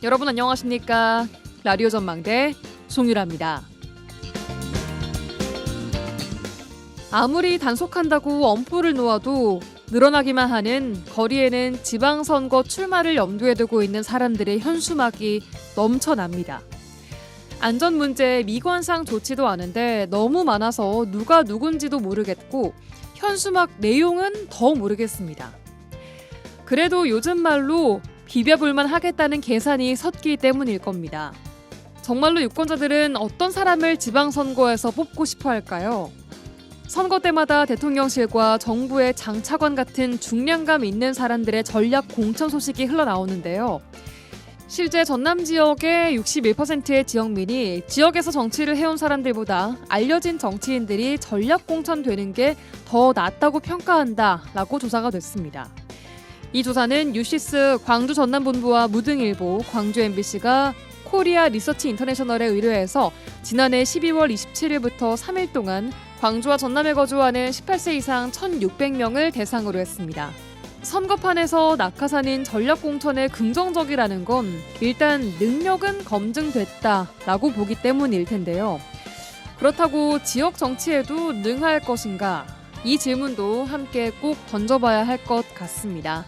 여러분 안녕하십니까? 라디오 전망대 송유라입니다. 아무리 단속한다고 엄포를 놓아도 늘어나기만 하는 거리에는 지방선거 출마를 염두에 두고 있는 사람들의 현수막이 넘쳐납니다. 안전 문제 미관상 좋지도 않은데 너무 많아서 누가 누군지도 모르겠고 현수막 내용은 더 모르겠습니다. 그래도 요즘 말로 비벼볼만 하겠다는 계산이 섰기 때문일 겁니다. 정말로 유권자들은 어떤 사람을 지방선거에서 뽑고 싶어 할까요? 선거 때마다 대통령실과 정부의 장차관 같은 중량감 있는 사람들의 전략 공천 소식이 흘러나오는데요. 실제 전남 지역의 61%의 지역민이 지역에서 정치를 해온 사람들보다 알려진 정치인들이 전략 공천되는 게 더 낫다고 평가한다라고 조사가 됐습니다. 이 조사는 유시스 광주 전남본부와 무등일보, 광주 MBC가 코리아 리서치 인터내셔널에 의뢰해서 지난해 12월 27일부터 3일 동안 광주와 전남에 거주하는 18세 이상 1,600명을 대상으로 했습니다. 선거판에서 낙하산인 전략공천에 긍정적이라는 건 일단 능력은 검증됐다라고 보기 때문일 텐데요. 그렇다고 지역 정치에도 능할 것인가? 이 질문도 함께 꼭 던져봐야 할 것 같습니다.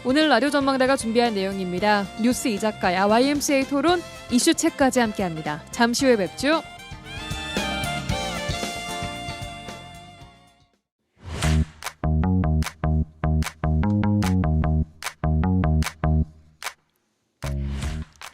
오늘 라디오 전망대가 준비한 내용입니다. 뉴스 이작가야 YMCA 토론 이슈책까지 함께합니다. 잠시 후에 뵙죠.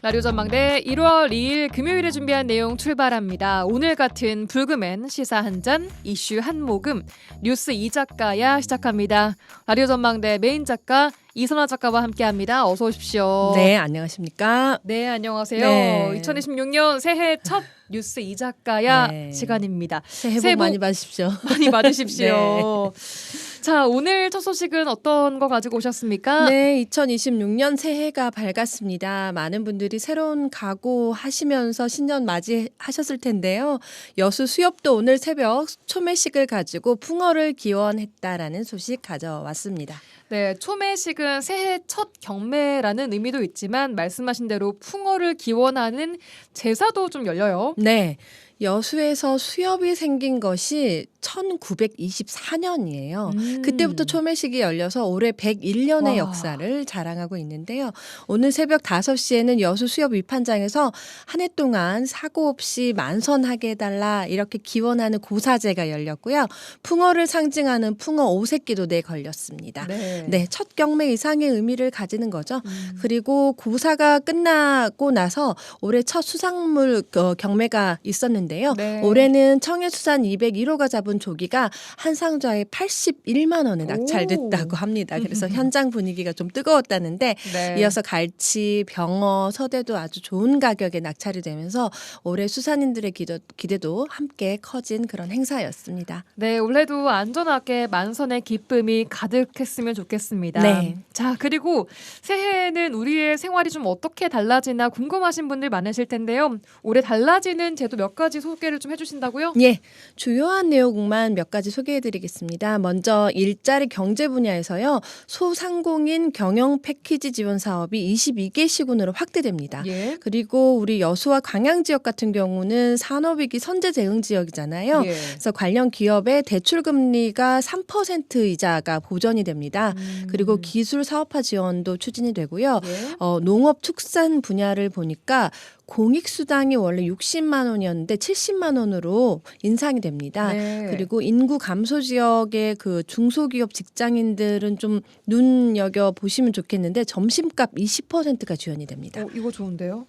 라디오 전망대 1월 2일 금요일에 준비한 내용 출발합니다. 오늘 같은 불금엔 시사 한 잔, 이슈 한 모금, 뉴스 이작가야 시작합니다. 라디오 전망대 메인 작가 이선화 작가와 함께합니다. 어서 오십시오. 네, 안녕하십니까? 네, 안녕하세요. 네. 2026년 새해 첫 뉴스 이작가야 네. 시간입니다. 새해 복 많이 받으십시오. 많이 받으십시오. 네. 자, 오늘 첫 소식은 어떤 거 가지고 오셨습니까? 네, 2026년 새해가 밝았습니다. 많은 분들이 새로운 각오 하시면서 신년 맞이하셨을 텐데요. 여수 수협도 오늘 새벽 초매식을 가지고 풍어를 기원했다라는 소식 가져왔습니다. 네, 초매식은 새해 첫 경매라는 의미도 있지만 말씀하신 대로 풍어를 기원하는 제사도 좀 열려요. 네. 여수에서 수협이 생긴 것이 1924년이에요. 그때부터 초매식이 열려서 올해 101년의 와. 역사를 자랑하고 있는데요. 오늘 새벽 5시에는 여수 수협 위판장에서 한 해 동안 사고 없이 만선하게 해달라 이렇게 기원하는 고사제가 열렸고요. 풍어를 상징하는 풍어 오색기도 걸렸습니다. 네, 첫 경매 이상의 의미를 가지는 거죠. 그리고 고사가 끝나고 나서 올해 첫 수산물 경매가 있었는데요. 네. 올해는 청해수산 201호가 잡은 조기가 한 상자에 81만 원에 낙찰됐다고 합니다. 그래서 현장 분위기가 좀 뜨거웠다는데 네. 이어서 갈치, 병어, 서대도 아주 좋은 가격에 낙찰이 되면서 올해 수산인들의 기대도 함께 커진 그런 행사였습니다. 네, 올해도 안전하게 만선의 기쁨이 가득했으면 좋겠습니다. 네. 자, 그리고 새해에는 우리의 생활이 좀 어떻게 달라지나 궁금하신 분들 많으실 텐데요. 올해 달라지는 제도 몇 가지 소개를 좀 해주신다고요? 예, 주요한 내용만 몇 가지 소개해드리겠습니다. 먼저 일자리 경제 분야에서요. 소상공인 경영 패키지 지원 사업이 22개 시군으로 확대됩니다. 예. 그리고 우리 여수와 광양 지역 같은 경우는 산업위기 선제 대응 지역이잖아요. 예. 그래서 관련 기업의 대출 금리가 3% 이자가 보전이 됩니다. 그리고 기술 사업화 지원도 추진이 되고요. 예. 농업 축산 분야를 보니까 공익수당이 원래 60만 원이었는데 70만 원으로 인상이 됩니다. 네. 그리고 인구 감소 지역의 그 중소기업 직장인들은 좀 눈여겨 보시면 좋겠는데 점심값 20%가 지원이 됩니다. 이거 좋은데요?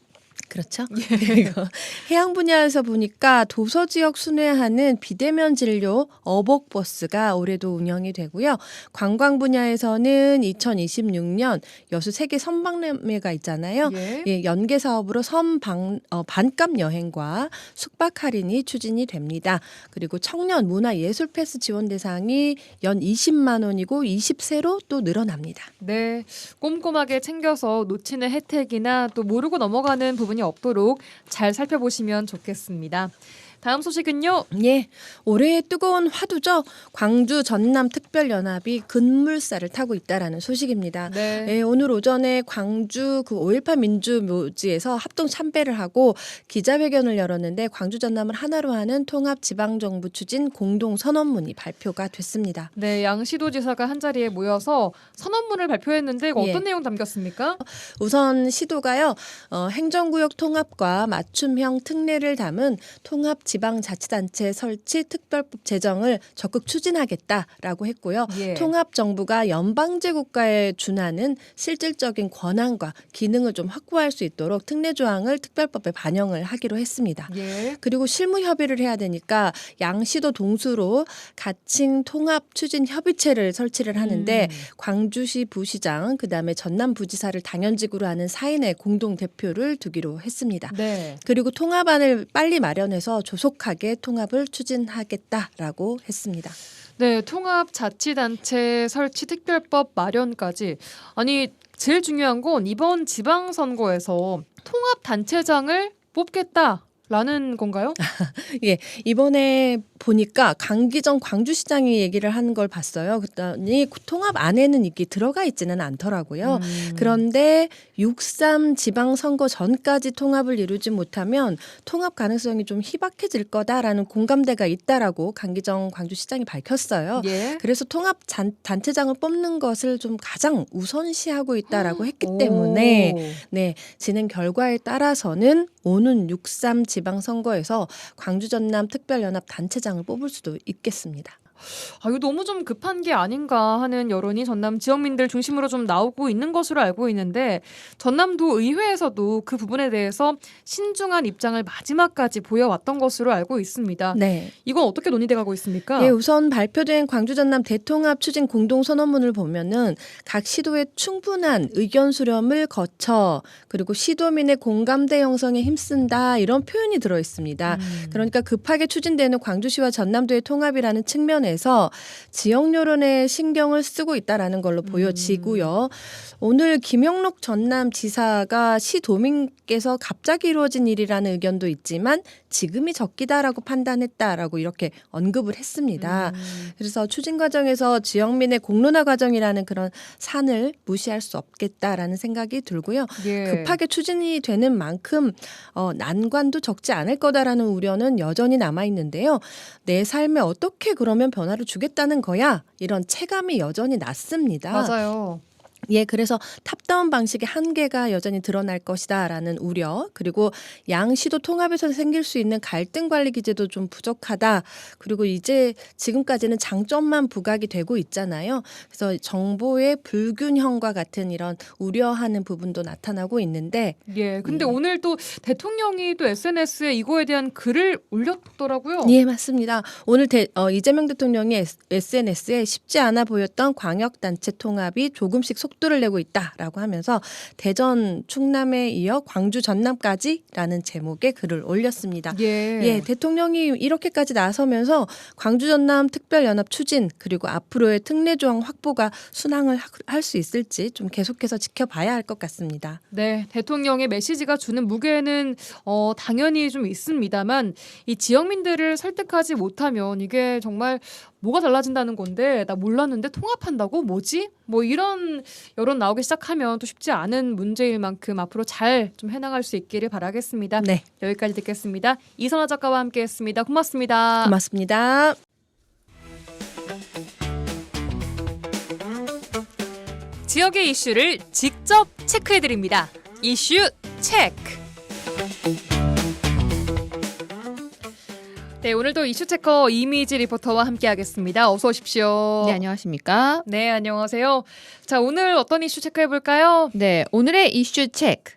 그렇죠. 그리고 해양 분야에서 보니까 도서 지역 순회하는 비대면 진료 어복버스가 올해도 운영이 되고요. 관광 분야에서는 2026년 여수 세계 섬박람회가 있잖아요. 예. 연계 사업으로 반값 여행과 숙박 할인이 추진이 됩니다. 그리고 청년 문화 예술 패스 지원 대상이 연 20만 원이고 20세로 또 늘어납니다. 네, 꼼꼼하게 챙겨서 놓치는 혜택이나 또 모르고 넘어가는 부분이 없도록 잘 살펴보시면 좋겠습니다. 다음 소식은요. 예, 올해의 뜨거운 화두죠. 광주 전남 특별연합이 급물살을 타고 있다라는 소식입니다. 네. 예, 오늘 오전에 광주 그 5.18 민주묘지에서 합동 참배를 하고 기자회견을 열었는데 광주 전남을 하나로 하는 통합지방정부 추진 공동선언문이 발표가 됐습니다. 네, 양시도지사가 한자리에 모여서 선언문을 발표했는데 이거 어떤 예. 내용 담겼습니까? 우선 시도가요. 행정구역 통합과 맞춤형 특례를 담은 통합지방자치단체 설치 특별법 제정을 적극 추진하겠다라고 했고요. 예. 통합정부가 연방제국가에 준하는 실질적인 권한과 기능을 좀 확보할 수 있도록 특례 조항을 특별법에 반영을 하기로 했습니다. 예. 그리고 실무 협의를 해야 되니까 양시도 동수로 가칭 통합 추진 협의체를 설치를 하는데 광주시 부시장 그다음에 전남 부지사를 당연직으로 하는 4인의 공동 대표를 두기로 했습니다. 네. 그리고 통합안을 빨리 마련해서 조속하게 통합을 추진하겠다라고 했습니다. 네, 통합자치단체 설치 특별법 마련까지. 아니, 제일 중요한 건 이번 지방선거에서 통합단체장을 뽑겠다라는 건가요? 예, 이번에 보니까 강기정 광주시장이 얘기를 하는 걸 봤어요. 그랬더니 통합 안에는 이게 들어가 있지는 않더라고요. 그런데 6.3 지방선거 전까지 통합을 이루지 못하면 통합 가능성이 좀 희박해질 거다라는 공감대가 있다라고 강기정 광주시장이 밝혔어요. 예. 그래서 통합 단체장을 뽑는 것을 좀 가장 우선시하고 있다라고 했기 때문에 네, 진행 결과에 따라서는 오는 6.3 지방선거에서 광주 전남 특별연합 단체장을 뽑을 수도 있겠습니다. 아, 이거 너무 좀 급한 게 아닌가 하는 여론이 전남 지역민들 중심으로 좀 나오고 있는 것으로 알고 있는데 전남도 의회에서도 그 부분에 대해서 신중한 입장을 마지막까지 보여왔던 것으로 알고 있습니다. 네. 이건 어떻게 논의돼 가고 있습니까? 예, 우선 발표된 광주 전남 대통합 추진 공동선언문을 보면은 각 시도의 충분한 의견 수렴을 거쳐 그리고 시도민의 공감대 형성에 힘쓴다 이런 표현이 들어 있습니다. 그러니까 급하게 추진되는 광주시와 전남도의 통합이라는 측면에서 지역 여론에 신경을 쓰고 있다라는 걸로 보여지고요. 오늘 김영록 전남지사가 시도민께서 갑자기 이루어진 일이라는 의견도 있지만 지금이 적기다라고 판단했다라고 이렇게 언급을 했습니다. 그래서 추진 과정에서 지역민의 공론화 과정이라는 그런 산을 무시할 수 없겠다라는 생각이 들고요. 예. 급하게 추진이 되는 만큼 난관도 적지 않을 거다라는 우려는 여전히 남아 있는데요. 내 삶에 어떻게 그러면 변화를 주겠다는 거야? 이런 체감이 여전히 낮습니다. 맞아요. 예, 그래서 탑다운 방식의 한계가 여전히 드러날 것이다라는 우려, 그리고 양시도 통합에서 생길 수 있는 갈등 관리 기제도 좀 부족하다. 그리고 이제 지금까지는 장점만 부각이 되고 있잖아요. 그래서 정보의 불균형과 같은 이런 우려하는 부분도 나타나고 있는데, 예. 근데 오늘 또 대통령이 또 SNS에 이거에 대한 글을 올렸더라고요. 예, 맞습니다. 오늘 이재명 대통령이 SNS에 쉽지 않아 보였던 광역단체 통합이 조금씩 속도를 내고 있다라고 하면서 대전, 충남에 이어 광주, 전남까지라는 제목의 글을 올렸습니다. 예, 대통령이 이렇게까지 나서면서 광주, 전남 특별연합 추진 그리고 앞으로의 특례 조항 확보가 순항을 할 수 있을지 좀 계속해서 지켜봐야 할 것 같습니다. 네, 대통령의 메시지가 주는 무게는 당연히 좀 있습니다만 이 지역민들을 설득하지 못하면 이게 정말 뭐가 달라진다는 건데 나 몰랐는데 통합한다고? 뭐지? 뭐 이런 여론 나오기 시작하면 또 쉽지 않은 문제일 만큼 앞으로 잘 좀 해나갈 수 있기를 바라겠습니다. 네, 여기까지 듣겠습니다. 이선아 작가와 함께했습니다. 고맙습니다. 고맙습니다. 지역의 이슈를 직접 체크해드립니다. 이슈 체크. 네, 오늘도 이슈 체커 이미지 리포터와 함께하겠습니다. 어서 오십시오. 네, 안녕하십니까? 네, 안녕하세요. 자, 오늘 어떤 이슈 체크해볼까요? 네, 오늘의 이슈 체크.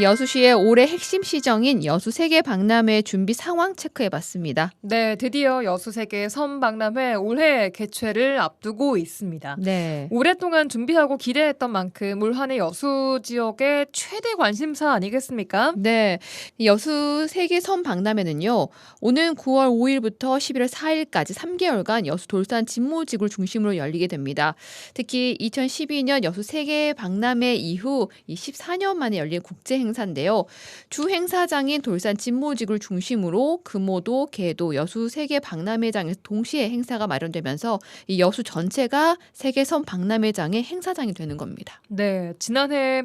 여수시의 올해 핵심 시정인 여수 세계 박람회 준비 상황 체크해봤습니다. 네, 드디어 여수 세계 섬 박람회 올해 개최를 앞두고 있습니다. 네. 오랫동안 준비하고 기대했던 만큼 올 한해 여수 지역의 최대 관심사 아니겠습니까? 네, 여수 세계 섬 박람회는요. 오는 9월 5일부터 11월 4일까지 3개월간 여수 돌산 진모지구를 중심으로 열리게 됩니다. 특히 2012년 여수 세계 박람회 이후 이 14년 만에 열린 국제 행사인데요. 주 행사장인 돌산 진모직을 중심으로 금오도, 계도, 여수 세계 박람회장에서 동시에 행사가 마련되면서 이 여수 전체가 세계선 박람회장의 행사장이 되는 겁니다. 네, 지난해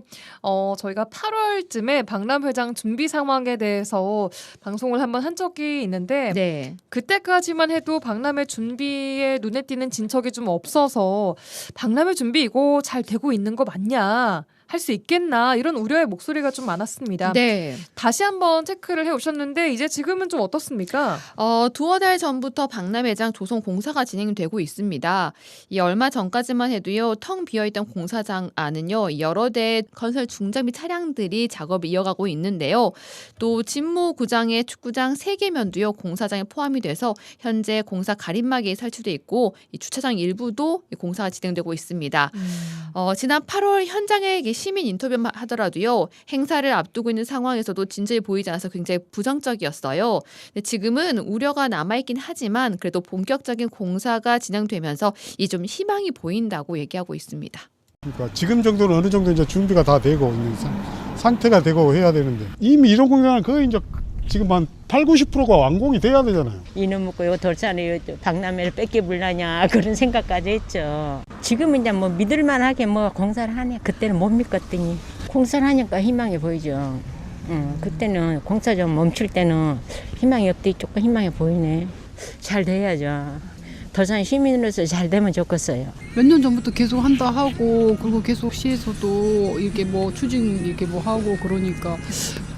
저희가 8월쯤에 박람회장 준비 상황에 대해서 방송을 한번 한 적이 있는데 네. 그때까지만 해도 박람회 준비에 눈에 띄는 진척이 좀 없어서 박람회 준비 이거 잘 되고 있는 거 맞냐? 할 수 있겠나? 이런 우려의 목소리가 좀 많았습니다. 네. 다시 한번 체크를 해 오셨는데 이제 지금은 좀 어떻습니까? 두어 달 전부터 박람회장 조성 공사가 진행되고 있습니다. 이 얼마 전까지만 해도요, 텅 비어있던 공사장 안은요, 여러 대의 건설 중장비 차량들이 작업을 이어가고 있는데요. 또 진모 구장의 축구장 3개면도요, 공사장에 포함이 돼서 현재 공사 가림막이 설치돼 있고 이 주차장 일부도 이 공사가 진행되고 있습니다. 지난 8월 현장에 시민 인터뷰만 하더라도요, 행사를 앞두고 있는 상황에서도 진전이 보이지 않아서 굉장히 부정적이었어요. 근데 지금은 우려가 남아있긴 하지만 그래도 본격적인 공사가 진행되면서 이 좀 희망이 보인다고 얘기하고 있습니다. 그러니까 지금 정도는 어느 정도 이제 준비가 다 되고 있는 상태가 되고 해야 되는데 이미 이런 공장은 거의 이제 지금 한 8, 90%가 완공이 돼야 되잖아요. 이놈 먹고 요 돌산에 박람회를 뺏겨 불라냐 그런 생각까지 했죠. 지금은 이제 뭐 믿을만하게 뭐 공사를 하네. 그때는 못 믿겠더니 공사를 하니까 희망이 보이죠. 그때는 공사 좀 멈출 때는 희망이 없더니 조금 희망이 보이네. 잘 돼야죠. 돌산 시민으로서 잘 되면 좋겠어요. 몇 년 전부터 계속 한다 하고 그리고 계속 시에서도 이렇게 뭐 추진 이렇게 뭐 하고 그러니까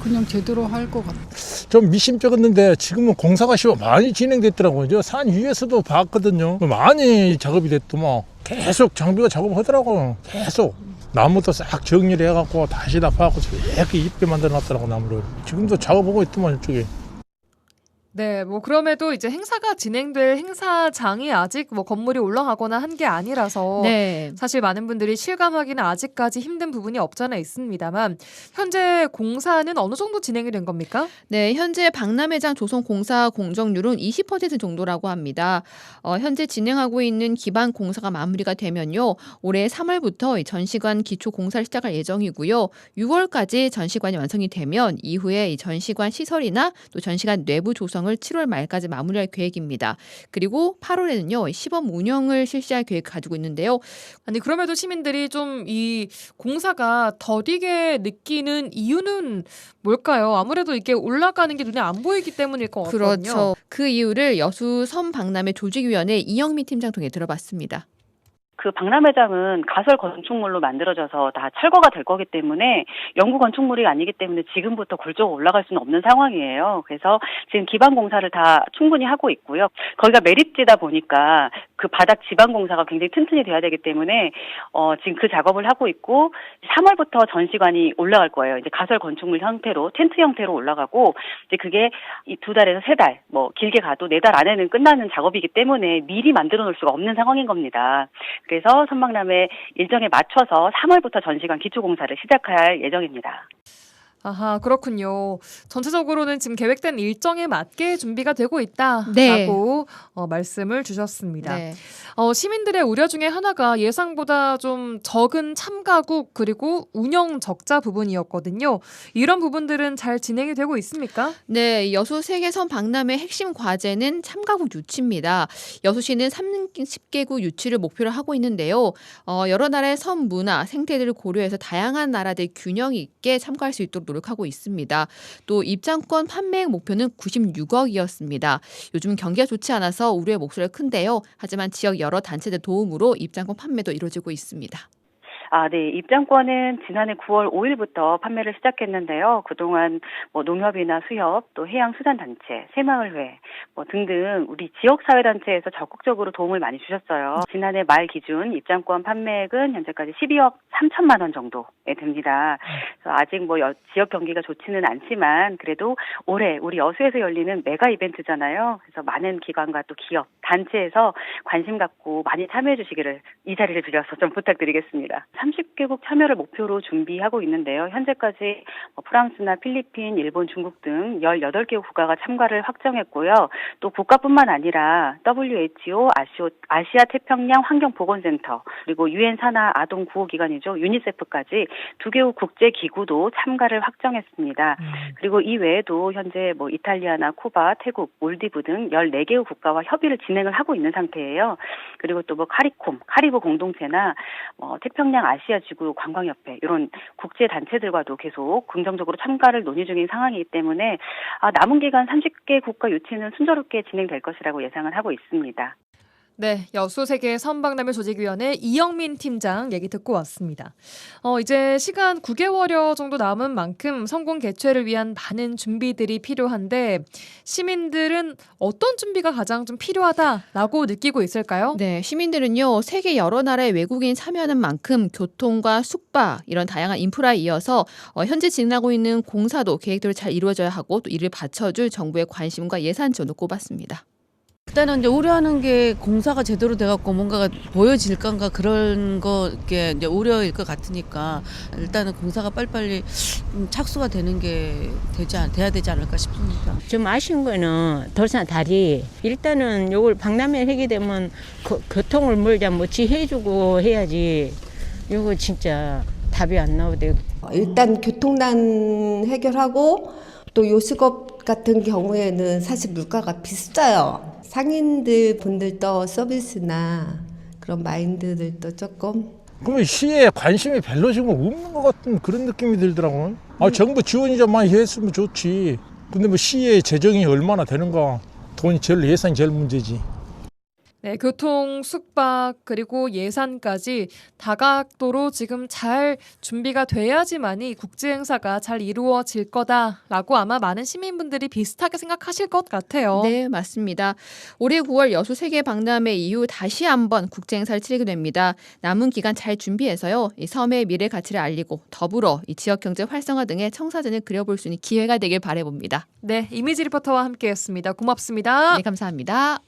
그냥 제대로 할 것 같아요. 좀 미심쩍었는데 지금은 공사가 많이 진행됐더라고요. 저 산 위에서도 봤거든요. 많이 작업이 됐더만 계속 장비가 작업하더라고요. 계속 나무도 싹 정리를 해갖고 다시 다 파갖고 이렇게 이쁘게 만들어놨더라고 나무를. 지금도 작업하고 있더만 이쪽에. 네, 뭐 그럼에도 이제 행사가 진행될 행사장이 아직 뭐 건물이 올라가거나 한 게 아니라서 네. 사실 많은 분들이 실감하기는 아직까지 힘든 부분이 없잖아 있습니다만 현재 공사는 어느 정도 진행이 된 겁니까? 네, 현재 박람회장 조성 공사 공정률은 20% 정도라고 합니다. 현재 진행하고 있는 기반 공사가 마무리가 되면요, 올해 3월부터 전시관 기초 공사를 시작할 예정이고요. 6월까지 전시관이 완성이 되면 이후에 이 전시관 시설이나 또 전시관 내부 조성을 7월 말까지 마무리할 계획입니다. 그리고 8월에는요, 시범 운영을 실시할 계획 가지고 있는데요. 아니 그럼에도 시민들이 좀 이 공사가 더디게 느끼는 이유는 뭘까요? 아무래도 이게 올라가는 게 눈에 안 보이기 때문일 것 같거든요. 그렇죠. 그 이유를 여수 섬박람회 조직위원회 이영미 팀장 통해 들어봤습니다. 그 박람회장은 가설 건축물로 만들어져서 다 철거가 될 거기 때문에 영구 건축물이 아니기 때문에 지금부터 골조가 올라갈 수는 없는 상황이에요. 그래서 지금 기반 공사를 다 충분히 하고 있고요. 거기가 매립지다 보니까 그 바닥 지반 공사가 굉장히 튼튼히 돼야 되기 때문에 지금 그 작업을 하고 있고 3월부터 전시관이 올라갈 거예요. 이제 가설 건축물 형태로 텐트 형태로 올라가고 이제 그게 이 2달에서 3달, 뭐 길게 가도 4달 안에는 끝나는 작업이기 때문에 미리 만들어 놓을 수가 없는 상황인 겁니다. 그래서 섬박람회 일정에 맞춰서 3월부터 전시관 기초공사를 시작할 예정입니다. 아하, 그렇군요. 전체적으로는 지금 계획된 일정에 맞게 준비가 되고 있다라고 네. 말씀을 주셨습니다. 네. 시민들의 우려 중에 하나가 예상보다 좀 적은 참가국 그리고 운영 적자 부분이었거든요. 이런 부분들은 잘 진행이 되고 있습니까? 네, 여수 세계선 박람회 핵심 과제는 참가국 유치입니다. 여수시는 30개국 유치를 목표로 하고 있는데요. 여러 나라의 섬 문화, 생태들을 고려해서 다양한 나라들 균형 있게 참가할 수 있도록 노력하고 있습니다. 또 입장권 판매액 목표는 96억이었습니다. 요즘 경기가 좋지 않아서 우려의 목소리가 큰데요. 하지만 지역 여러 단체들 도움으로 입장권 판매도 이루어지고 있습니다. 네. 입장권은 지난해 9월 5일부터 판매를 시작했는데요. 그동안 뭐 농협이나 수협, 또 해양수산단체, 새마을회 뭐 등등 우리 지역사회단체에서 적극적으로 도움을 많이 주셨어요. 지난해 말 기준 입장권 판매액은 현재까지 12억 3천만 원 정도에 됩니다. 그래서 아직 뭐 지역 경기가 좋지는 않지만 그래도 올해 우리 여수에서 열리는 메가 이벤트잖아요. 그래서 많은 기관과 또 기업, 단체에서 관심 갖고 많이 참여해 주시기를 이 자리를 빌어서 좀 부탁드리겠습니다. 30개국 참여를 목표로 준비하고 있는데요. 현재까지 프랑스나 필리핀, 일본, 중국 등 18개 국가가 참가를 확정했고요. 또 국가뿐만 아니라 WHO, 아시아 태평양 환경보건센터, 그리고 유엔 산하 아동 구호기관이죠. 유니세프까지 2개국 국제기구도 참가를 확정했습니다. 그리고 이 외에도 현재 이탈리아나 쿠바, 태국, 몰디브 등 14개국 국가와 협의를 진행을 하고 있는 상태예요. 그리고 또 카리브 공동체나 태평양 아시아 지구 관광협회 이런 국제 단체들과도 계속 긍정적으로 참가를 논의 중인 상황이기 때문에 남은 기간 30개 국가 유치는 순조롭게 진행될 것이라고 예상을 하고 있습니다. 네, 여수세계 선박람회 조직위원회 이영민 팀장 얘기 듣고 왔습니다. 이제 시간 9개월여 정도 남은 만큼 성공 개최를 위한 많은 준비들이 필요한데 시민들은 어떤 준비가 가장 좀 필요하다라고 느끼고 있을까요? 네, 시민들은요, 세계 여러 나라의 외국인이 참여하는 만큼 교통과 숙박 이런 다양한 인프라에 이어서 현재 진행하고 있는 공사도 계획대로 잘 이루어져야 하고 또 이를 받쳐줄 정부의 관심과 예산 지원을 꼽았습니다. 일단은 이제 우려하는 게 공사가 제대로 돼갖고 뭔가가 보여질까가 그런 거 이게 이제 우려일 것 같으니까 일단은 공사가 빨리빨리 착수가 되는 게 돼야 되지 않을까 싶습니다. 좀 아쉬운 거는 돌산 다리. 일단은 요걸 박람회 하게 되면 교통을 몰자 지혜주고 해야지. 요거 진짜 답이 안 나오대. 일단 교통난 해결하고 또 요식업 같은 경우에는 사실 물가가 비싸요. 상인들 분들도 서비스나 그런 마인드들도 조금. 그러면 시에 관심이 별로 지금 없는 것 같은 그런 느낌이 들더라고요. 정부 지원이 좀 많이 했으면 좋지. 근데 시의 재정이 얼마나 되는가. 예산이 제일 문제지. 네, 교통, 숙박, 그리고 예산까지 다각도로 지금 잘 준비가 돼야지만이 국제행사가 잘 이루어질 거다라고 아마 많은 시민분들이 비슷하게 생각하실 것 같아요. 네, 맞습니다. 올해 9월 여수 세계 박람회 이후 다시 한번 국제행사를 치르게 됩니다. 남은 기간 잘 준비해서요, 이 섬의 미래 가치를 알리고 더불어 이 지역 경제 활성화 등의 청사진을 그려볼 수 있는 기회가 되길 바라봅니다. 네, 이미지 리포터와 함께했습니다. 고맙습니다. 네, 감사합니다.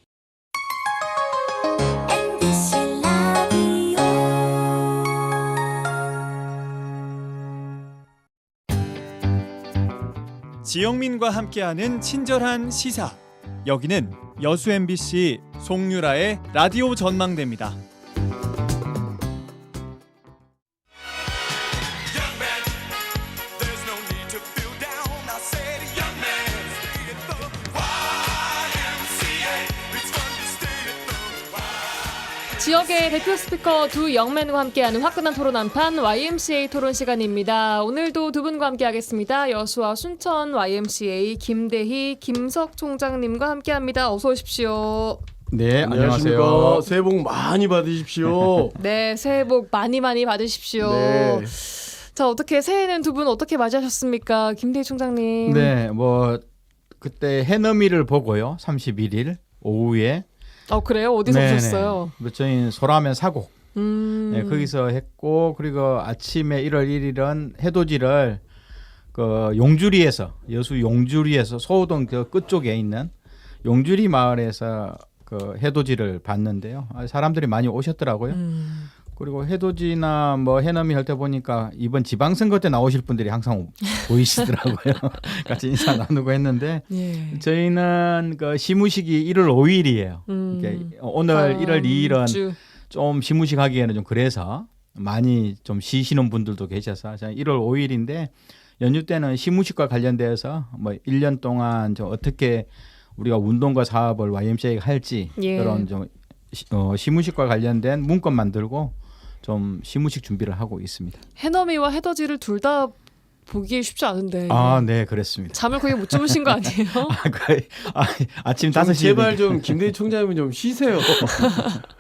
지영민과 함께하는 친절한 시사. 여기는 여수 MBC 송유라의 라디오 전망대입니다. 지역의 대표 스피커 두 영맨과 함께하는 화끈한 토론 한판 YMCA 토론 시간입니다. 오늘도 두 분과 함께하겠습니다. 여수와 순천 YMCA 김대희, 김석 총장님과 함께합니다. 어서 오십시오. 네, 안녕하세요. 새해 복 많이 받으십시오. 네, 새해 복 많이 받으십시오. 네. 자, 어떻게 새해는 두 분 어떻게 맞이하셨습니까? 김대희 총장님. 네, 그때 해넘이를 보고요. 31일 오후에. 그래요? 어디서 보셨어요? 저희 소라면 사곡. 네, 거기서 했고, 그리고 아침에 1월 1일은 해돋이를 용주리에서, 여수 용주리에서 소호동 끝쪽에 있는 용주리 마을에서 해돋이를 봤는데요. 사람들이 많이 오셨더라고요. 그리고 해돋이나 해넘이 할 때 보니까 이번 지방선거 때 나오실 분들이 항상 보이시더라고요. 같이 인사 나누고 했는데 예. 저희는 시무식이 1월 5일이에요. 오늘 1월 2일은 좀 시무식하기에는 좀 그래서 많이 좀 쉬시는 분들도 계셔서 1월 5일인데 연휴 때는 시무식과 관련돼서 1년 동안 좀 어떻게 우리가 운동과 사업을 YMCA가 할지 그런 좀 시무식과 관련된 문건 만들고 좀 시무식 준비를 하고 있습니다. 해넘이와 해돋이를 둘 다 보기 쉽지 않은데. 네, 그렇습니다. 잠을 거의 못 주무신 거 아니에요? 아침 5시에. 제발 좀 김대희 총장님은 좀 쉬세요.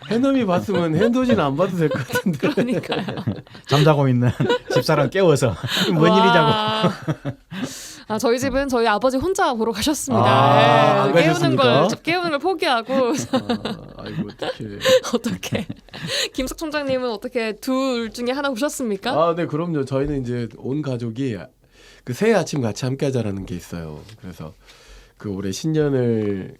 해넘이 봤으면 해돋이는 안 봐도 될 것 같은데. 그러니까요. 잠자고 있는 집사람 깨워서 뭔 일이자고. 저희 집은 저희 아버지 혼자 보러 가셨습니다. 안 깨우는 걸 포기하고. 아이고 어떻게? 김석 총장님은 어떻게 둘 중에 하나 보셨습니까? 네, 그럼요. 저희는 이제 온 가족이 새해 아침 같이 함께하자라는 게 있어요. 그래서 올해 신년을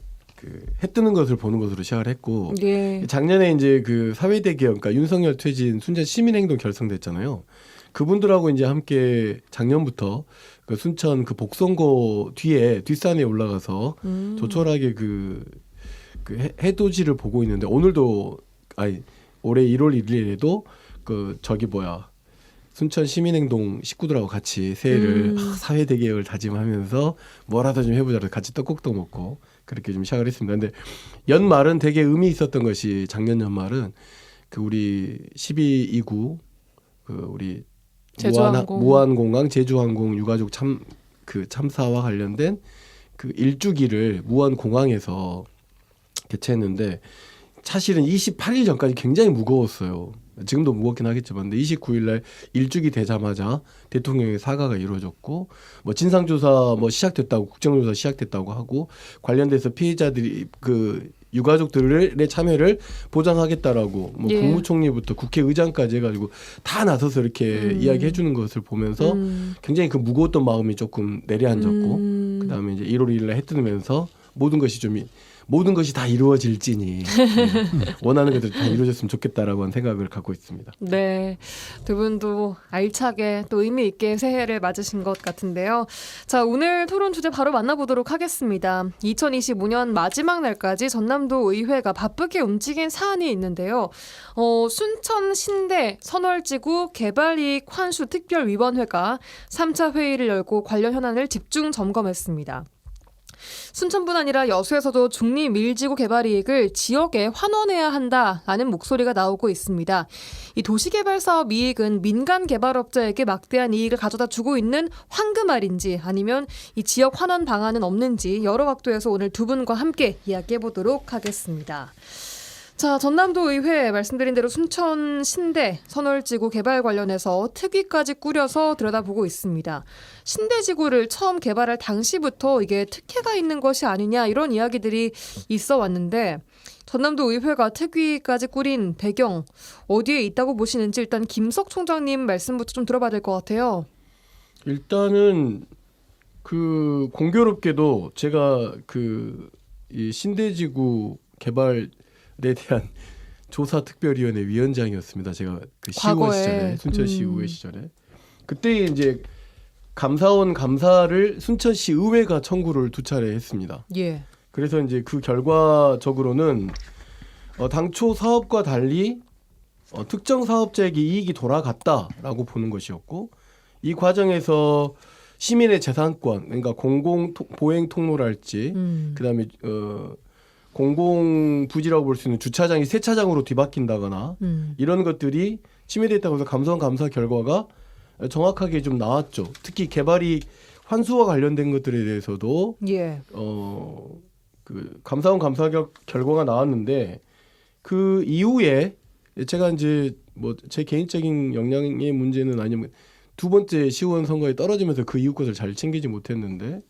해 뜨는 것을 보는 것으로 시작을 했고 예. 작년에 이제 그 사회대 개혁, 그러니까 윤석열 퇴진 순천 시민행동 결성됐잖아요. 그분들하고 이제 함께 작년부터 그 순천 그 복선고 뒤에 뒷산에 올라가서 조촐하게 그 해돋이를 보고 있는데 오늘도 올해 1월 1일에도 그 순천 시민행동 식구들하고 같이 새해를 사회대 개혁을 다짐하면서 뭐라도 좀 해보자 같이 떡국도 먹고 그렇게 좀 시작을 했습니다. 근데 연말은 되게 의미 있었던 것이 작년 연말은 그 우리 1229 그 우리 무한공항 제주항공 유가족 참사와 관련된 그 일주기를 무한공항에서 개최했는데 사실은 28일 전까지 굉장히 무거웠어요. 지금도 무겁긴 하겠지만, 근데 29일 날 일주기 되자마자 대통령의 사과가 이루어졌고, 뭐 진상조사 뭐 시작됐다고, 국정조사 시작됐다고 하고, 관련돼서 피해자들이 그 유가족들의 참여를 보장하겠다라고 뭐 국무총리부터 국회의장까지 해가지고 다 나서서 이렇게 이야기해 주는 것을 보면서 굉장히 그 무거웠던 마음이 조금 내려앉았고, 그다음에 이제 1월 1일 날 해 뜨면서 모든 것이 다 이루어질지니 원하는 것들이 다 이루어졌으면 좋겠다라고 하는 생각을 갖고 있습니다. 네, 두 분도 알차게 또 의미 있게 새해를 맞으신 것 같은데요. 자, 오늘 토론 주제 바로 만나보도록 하겠습니다. 2025년 마지막 날까지 전남도 의회가 바쁘게 움직인 사안이 있는데요. 순천 신대 선월지구 개발이익 환수 특별위원회가 3차 회의를 열고 관련 현안을 집중 점검했습니다. 순천뿐 아니라 여수에서도 중립1지구 개발 이익을 지역에 환원해야 한다라는 목소리가 나오고 있습니다. 이 도시개발 사업 이익은 민간 개발업자에게 막대한 이익을 가져다 주고 있는 황금알인지 아니면 이 지역 환원 방안은 없는지 여러 각도에서 오늘 두 분과 함께 이야기해 보도록 하겠습니다. 자, 전남도 의회 말씀드린 대로 순천 신대 선월지구 개발 관련해서 특위까지 꾸려서 들여다보고 있습니다. 신대지구를 처음 개발할 당시부터 이게 특혜가 있는 것이 아니냐 이런 이야기들이 있어 왔는데 전남도 의회가 특위까지 꾸린 배경 어디에 있다고 보시는지 일단 김석 총장님 말씀부터 좀 들어봐야 될 것 같아요. 일단은 그 공교롭게도 제가 이 신대지구 개발 에 대한 조사특별위원회 위원장이었습니다. 제가 그 시의원 시절에 순천시 의회 시절에 그때 이제 감사원 감사를 순천시 의회가 청구를 2차례 했습니다. 예. 그래서 이제 그 결과적으로는 당초 사업과 달리 특정 사업자에게 이익이 돌아갔다라고 보는 것이었고 이 과정에서 시민의 재산권, 그러니까 공공 보행 통로랄지 그다음에 공공 부지라고 볼 수 있는 주차장이 세차장으로 뒤바뀐다거나 이런 것들이 침해됐다고 해서 감사원 감사 결과가 정확하게 좀 나왔죠. 특히 개발이 환수와 관련된 것들에 대해서도 그 감사원 감사 결과가 나왔는데 그 이후에 제가 이제 뭐 제 개인적인 역량의 문제는 아니면 두 번째 시의원 선거에 떨어지면서 그 이후 것을 잘 챙기지 못했는데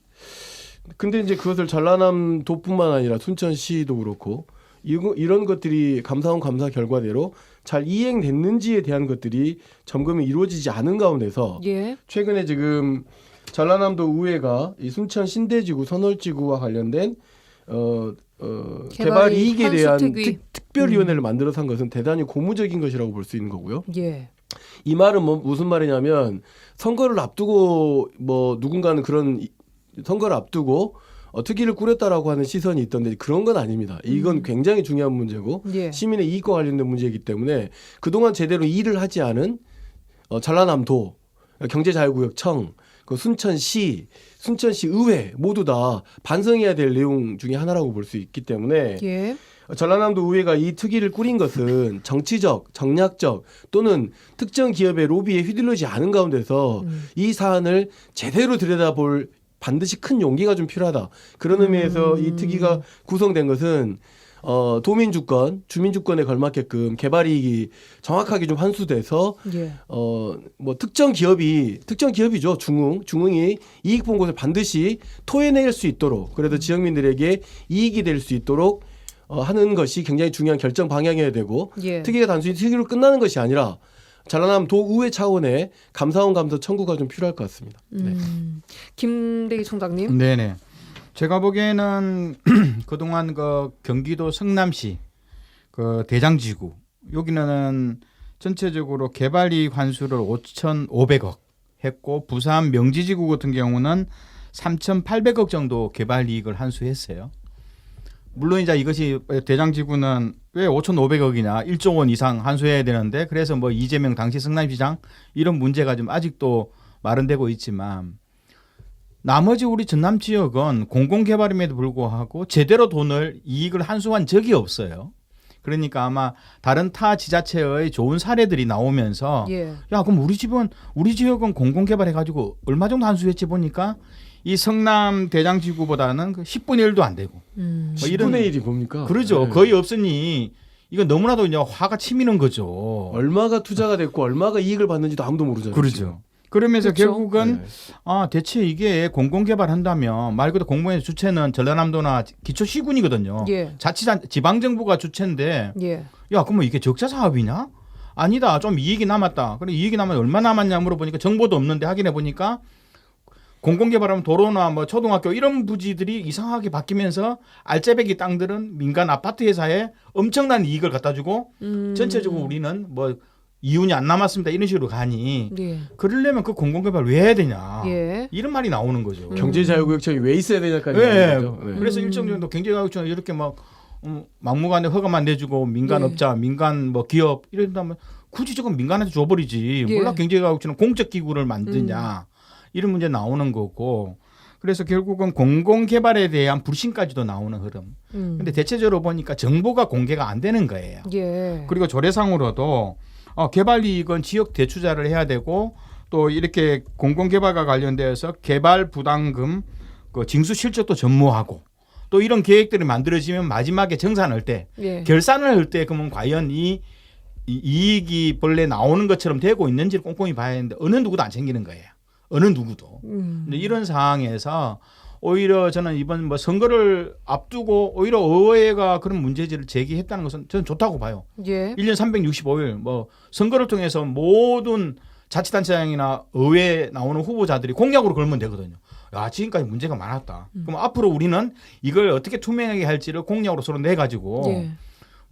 근데 이제 그것을 전라남도뿐만 아니라 순천시도 그렇고 이런 것들이 감사원 감사 결과대로 잘 이행됐는지에 대한 것들이 점검이 이루어지지 않은 가운데서 최근에 지금 전라남도 의회가 이 순천 신대지구 선월지구와 관련된 개발 이익에 대한 특별위원회를 만들어서 한 것은 대단히 고무적인 것이라고 볼 수 있는 거고요. 이 말은 무슨 말이냐면 선거를 앞두고 뭐 누군가는 그런 선거를 앞두고 특위를 꾸렸다라고 하는 시선이 있던데 그런 건 아닙니다. 이건 굉장히 중요한 문제고 시민의 이익과 관련된 문제이기 때문에 그동안 제대로 일을 하지 않은 전라남도 경제자유구역청, 그 순천시 의회 모두 다 반성해야 될 내용 중에 하나라고 볼 수 있기 때문에 전라남도 의회가 이 특위를 꾸린 것은 정치적, 정략적 또는 특정 기업의 로비에 휘둘리지 않은 가운데서 이 사안을 제대로 들여다볼 반드시 큰 용기가 좀 필요하다. 그런 의미에서 이 특위가 구성된 것은 도민주권, 주민주권에 걸맞게끔 개발이익이 정확하게 좀 환수돼서 뭐 특정 기업이죠. 중흥이 이익 본 곳을 반드시 토해낼 수 있도록 그래도 지역민들에게 이익이 될 수 있도록 하는 것이 굉장히 중요한 결정 방향이어야 되고 특위가 단순히 특위로 끝나는 것이 아니라 전라남도 의회 차원의 감사원 감사 청구가 좀 필요할 것 같습니다. 김대기 총장님. 네네. 제가 보기에는 그동안 그 경기도 성남시 그 대장지구 여기는 전체적으로 개발이익 환수를 5,500억 했고 부산 명지지구 같은 경우는 3,800억 정도 개발이익을 환수했어요. 물론 이제 이것이 대장지구는 왜 5,500억이냐 1조 원 이상 환수해야 되는데 그래서 뭐 이재명 당시 성남시장 이런 문제가 좀 아직도 마련되고 있지만 나머지 우리 전남 지역은 공공개발임에도 불구하고 제대로 돈을 이익을 환수한 적이 없어요. 그러니까 아마 다른 타 지자체의 좋은 사례들이 나오면서 예. 야 그럼 우리 지역은 공공개발해가지고 얼마 정도 환수했지 보니까 이 성남 대장지구보다는 그 10분의 1도 안 되고 뭐 10분의 1이 뭡니까? 그러죠. 네. 거의 없으니 이건 너무나도 이제 화가 치미는 거죠. 얼마가 투자가 됐고 얼마가 이익을 받는지도 아무도 모르잖아요. 그렇죠. 그러면서 그렇죠. 결국은 대체 이게 공공개발한다면 말 그대로 공무원의 주체는 전라남도나 기초시군이거든요. 예. 지방정부가 주체인데 예. 야 그러면 이게 적자 사업이냐? 아니다. 좀 이익이 남았다. 그래 이익이 남으면 얼마 남았냐 물어보니까 정보도 없는데 확인해 보니까 공공개발하면 도로나 뭐 초등학교 이런 부지들이 이상하게 바뀌면서 알짜배기 땅들은 민간 아파트 회사에 엄청난 이익을 갖다 주고 전체적으로 우리는 뭐 이윤이 안 남았습니다. 이런 식으로 가니 예. 그러려면 그 공공개발 왜 해야 되냐. 예. 이런 말이 나오는 거죠. 경제자유구역청이 왜 있어야 되냐까지. 네. 거죠. 네. 그래서 일정 정도 경제자유구역청이 이렇게 막 막무가내 허가만 내주고 민간업자, 민간 뭐 기업 이런다면 굳이 저건 민간한테 줘버리지. 예. 몰라 경제자유구역청은 공적기구를 만드냐. 이런 문제 나오는 거고. 그래서 결국은 공공개발에 대한 불신까지도 나오는 흐름. 근데 대체적으로 보니까 정보가 공개가 안 되는 거예요. 예. 그리고 조례상으로도 개발 이익은 지역 대투자를 해야 되고 또 이렇게 공공개발과 관련되어서 개발 부담금 그 징수 실적도 전무하고 또 이런 계획들이 만들어지면 마지막에 정산할 때 예. 결산을 할 때 그러면 과연 이 이익이 본래 나오는 것처럼 되고 있는지를 꼼꼼히 봐야 하는데 어느 누구도 안 챙기는 거예요. 어느 누구도. 근데 이런 상황에서 오히려 저는 이번 뭐 선거를 앞두고 오히려 의회가 그런 문제지를 제기했다는 것은 저는 좋다고 봐요. 예. 1년 365일 뭐 선거를 통해서 모든 자치단체장이나 의회에 나오는 후보자들이 공약으로 걸면 되거든요. 야, 지금까지 문제가 많았다. 그럼 앞으로 우리는 이걸 어떻게 투명하게 할지를 공약으로 서로 내가지고 예.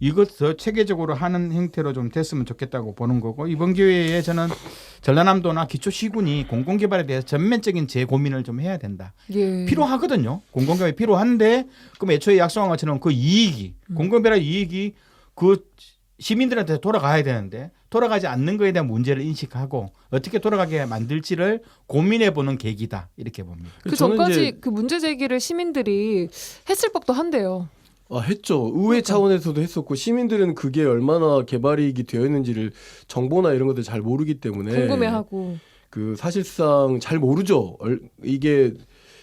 이것 더 체계적으로 하는 형태로 좀 됐으면 좋겠다고 보는 거고 이번 기회에 저는 전라남도나 기초시군이 공공개발에 대해서 전면적인 재고민을 좀 해야 된다. 예. 필요하거든요. 공공개발이 필요한데 그럼 애초에 약속한 것처럼 그 이익이 공공개발 이익이 그 시민들한테 돌아가야 되는데 돌아가지 않는 거에 대한 문제를 인식하고 어떻게 돌아가게 만들지를 고민해보는 계기다 이렇게 봅니다. 그 전까지 그 문제 제기를 시민들이 했을 법도 한데요. 했죠. 의회 차원에서도 했었고 시민들은 그게 얼마나 개발이익이 되어 있는지를 정보나 이런 것들 잘 모르기 때문에 궁금해하고 그 사실상 잘 모르죠. 이게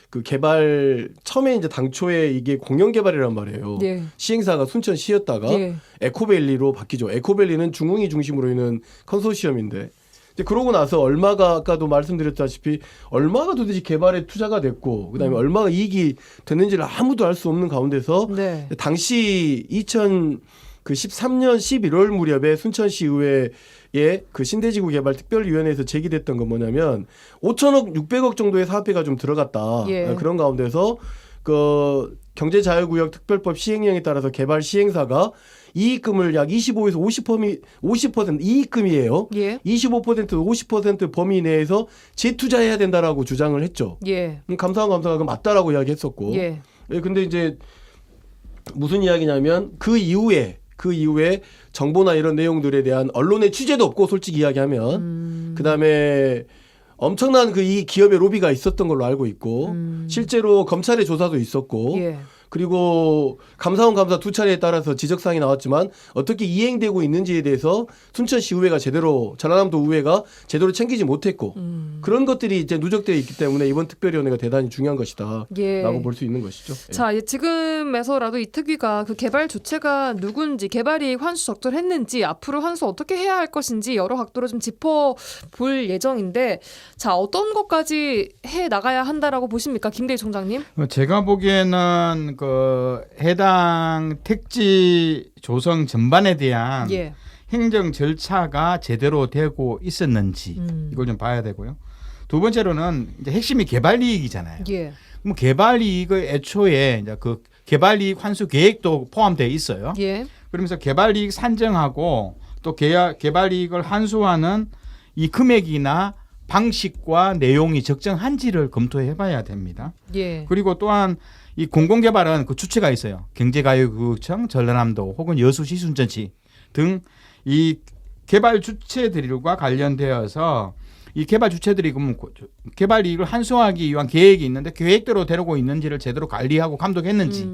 그 개발 처음에 이제 당초에 이게 공영 개발이란 말이에요. 예. 시행사가 순천시였다가 예. 에코밸리로 바뀌죠. 에코밸리는 중흥이 중심으로 있는 컨소시엄인데 근데 그러고 나서 얼마가 아까도 말씀드렸다시피 얼마가 도대체 개발에 투자가 됐고 그다음에 얼마가 이익이 됐는지를 아무도 알 수 없는 가운데서 네. 당시 2013년 11월 무렵에 순천시 의회에 그 신대지구 개발 특별위원회에서 제기됐던 건 뭐냐면 5천억 600억 정도의 사업비가 좀 들어갔다. 예. 그런 가운데서 그 경제자유구역 특별법 시행령에 따라서 개발 시행사가 이익금을 약 25에서 50% 이익금이에요. 예. 25% 50% 범위 내에서 재투자해야 된다라고 주장을 했죠. 예. 감사가 맞다라고 이야기했었고. 예. 근데 이제 무슨 이야기냐면 그 이후에 정보나 이런 내용들에 대한 언론의 취재도 없고 솔직히 이야기하면 그다음에 엄청난 그 이 기업의 로비가 있었던 걸로 알고 있고 실제로 검찰의 조사도 있었고 예. 그리고 감사원 감사 두 차례에 따라서 지적사항이 나왔지만 어떻게 이행되고 있는지에 대해서 순천시 의회가 제대로 전라남도 의회가 제대로 챙기지 못했고 그런 것들이 이제 누적되어 있기 때문에 이번 특별위원회가 대단히 중요한 것이다라고 예. 볼 수 있는 것이죠. 자, 지금에서라도 이 특위가 그 개발 주체가 누군지, 개발이익 환수 적절했는지, 앞으로 환수 어떻게 해야 할 것인지 여러 각도로 좀 짚어볼 예정인데, 자, 어떤 것까지 해 나가야 한다라고 보십니까, 김대희 총장님? 제가 보기에는 그 해당 택지 조성 전반에 대한 예. 행정 절차가 제대로 되고 있었는지 이걸 좀 봐야 되고요. 두 번째로는 이제 핵심이 개발 이익이잖아요. 예. 그럼 개발 이익의 애초에 이제 그 개발 이익 환수 계획도 포함되어 있어요. 예. 그러면서 개발 이익 산정하고 또 개발 이익을 환수하는 이 금액이나 방식과 내용이 적정한지를 검토해 봐야 됩니다. 예. 그리고 또한 이 공공개발은 그 주체가 있어요. 경제가요구청, 전라남도 혹은 여수시, 순천시 등 이 개발 주체들과 관련되어서 이 개발 주체들이 그러면 개발 이익을 환수하기 위한 계획이 있는데 계획대로 되고 있는지를 제대로 관리하고 감독했는지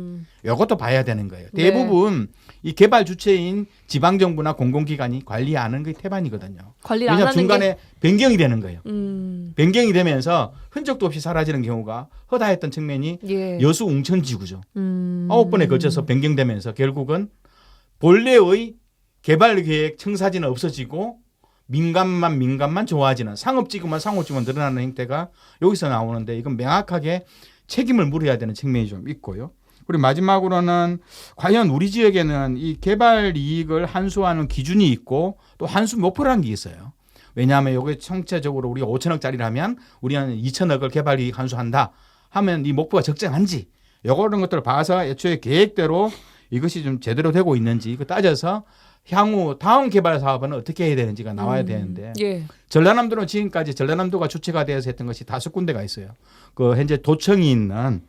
이것도 봐야 되는 거예요. 네. 대부분 이 개발 주체인 지방정부나 공공기관이 관리하는 게 태반이거든요. 관리 안 왜냐하면 하는 중간에 변경이 되는 거예요. 게 변경이 되면서 흔적도 없이 사라지는 경우가 허다했던 측면이 예. 여수 웅천지구죠. 9번에 걸쳐서 변경되면서 결국은 본래의 개발계획 청사진은 없어지고 민간만 좋아지는 상업지구만 늘어나는 형태가 여기서 나오는데 이건 명확하게 책임을 물어야 되는 측면이 좀 있고요. 그리고 마지막으로는 과연 우리 지역에는 이 개발 이익을 환수하는 기준이 있고 또 환수 목표라는 게 있어요. 왜냐하면 여기 총체적으로 우리가 5천억짜리라면 우리는 2천억을 개발 이익 환수한다 하면 이 목표가 적정한지 이런 것들을 봐서 애초에 계획대로 이것이 좀 제대로 되고 있는지 이거 따져서 향후 다음 개발 사업은 어떻게 해야 되는지가 나와야 되는데 예. 전라남도는 지금까지 전라남도가 주체가 되어서 했던 것이 5군데가 있어요. 그 현재 도청이 있는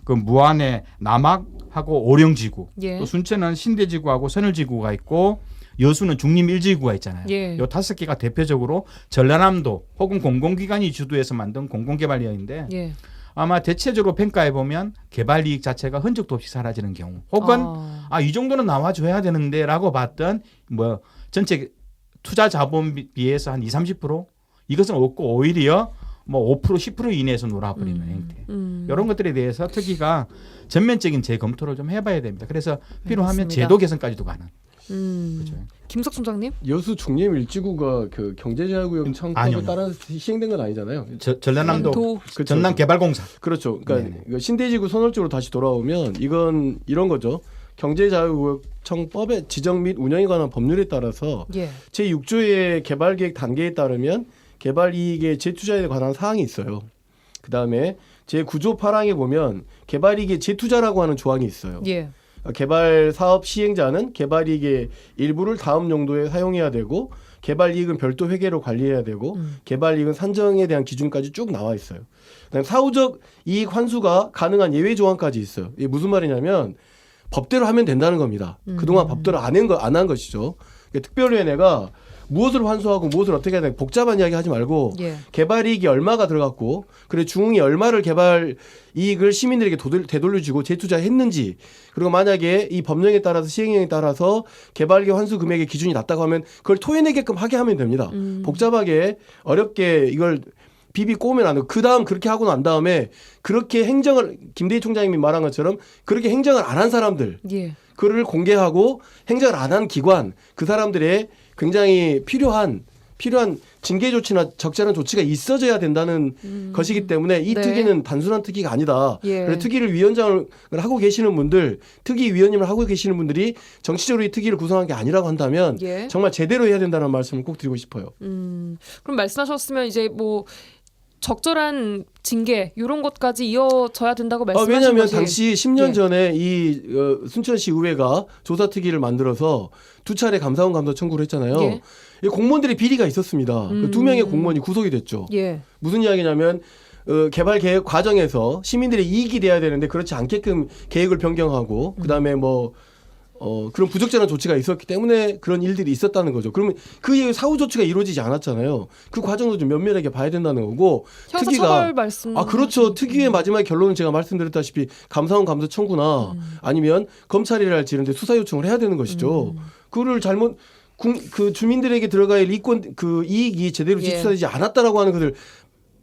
그 무안의 남학하고 오령지구, 예. 또 순천은 신대지구하고 선을지구가 있고 여수는 중림 1지구가 있잖아요. 예. 이 5개가 대표적으로 전라남도 혹은 공공기관이 주도해서 만든 공공개발이었는데 예. 아마 대체적으로 평가해 보면 개발 이익 자체가 흔적도 없이 사라지는 경우, 혹은 이 정도는 나와줘야 되는데라고 봤던 뭐 전체 투자 자본비에서 한 20-30% 이것은 없고 오히려 뭐 5% 10% 이내에서 놀아버리는 형태. 이런 것들에 대해서 특위가 전면적인 재검토를 좀 해봐야 됩니다. 그래서 필요하면 알겠습니다. 제도 개선까지도 가는. 그렇죠. 김석순 장님? 여수 중림 일지구가 그 경제자유구역 청법에 따라 시행된 건 아니잖아요. 전라남도 전남개발공사. 그렇죠. 그러니까 이거 신대지구 선월적으로 다시 돌아오면 이건 이런 거죠. 경제자유구역 청법의 지정 및 운영에 관한 법률에 따라서 예. 제6조의 개발계획 단계에 따르면 개발 이익의 재투자에 관한 사항이 있어요. 그다음에 제9조 8항에 보면 개발 이익의 재투자라고 하는 조항이 있어요. 예. 개발 사업 시행자는 개발 이익의 일부를 다음 용도에 사용해야 되고 개발 이익은 별도 회계로 관리해야 되고 개발 이익은 산정에 대한 기준까지 쭉 나와 있어요. 그다음에 사후적 이익 환수가 가능한 예외 조항까지 있어요. 이게 무슨 말이냐면 법대로 하면 된다는 겁니다. 그동안 법대로 안 한 것이죠. 그러니까 특별위원회가 무엇을 환수하고 무엇을 어떻게 해야 되나 복잡한 이야기 하지 말고 예. 개발 이익이 얼마가 들어갔고 그래 중흥이 얼마를 개발 이익을 시민들에게 되돌려주고 재투자했는지 그리고 만약에 이 법령에 따라서 시행령에 따라서 개발 이익 환수 금액의 기준이 낮다고 하면 그걸 토해내게끔 하게 하면 됩니다. 복잡하게 어렵게 이걸 비비 꼬우면 안 되고 그다음 그렇게 하고 난 다음에 그렇게 행정을 김대희 총장님이 말한 것처럼 그렇게 행정을 안 한 사람들 예. 그를 공개하고 행정을 안 한 기관 그 사람들의 굉장히 필요한 징계 조치나 적절한 조치가 있어져야 된다는 것이기 때문에 이 네. 특위는 단순한 특위가 아니다. 예. 그래서 특위를 위원장을 하고 계시는 분들, 특위 위원님을 하고 계시는 분들이 정치적으로 이 특위를 구성한 게 아니라고 한다면 예. 정말 제대로 해야 된다는 말씀을 꼭 드리고 싶어요. 그럼 말씀하셨으면 이제 뭐 적절한 징계 이런 것까지 이어져야 된다고 말씀하신 왜냐하면 거지. 당시 10년 예. 전에 이 순천시 의회가 조사특위를 만들어서 2차례 감사원 감사 청구를 했잖아요. 예. 이 공무원들의 비리가 있었습니다. 그 2명의 공무원이 구속이 됐죠. 예. 무슨 이야기냐면 개발 계획 과정에서 시민들의 이익이 돼야 되는데 그렇지 않게끔 계획을 변경하고 그다음에 그런 부적절한 조치가 있었기 때문에 그런 일들이 있었다는 거죠. 그러면 그 이후 사후 조치가 이루어지지 않았잖아요. 그 과정도 좀 면밀하게 봐야 된다는 거고. 형사처벌 말씀. 그렇죠. 특위의 마지막 결론은 제가 말씀드렸다시피 감사원 감사 청구나 아니면 검찰이랄지 이런 데 수사 요청을 해야 되는 것이죠. 그거를 잘못 그 주민들에게 들어갈 그 이익이 제대로 예. 집수되지 않았다라고 하는 것을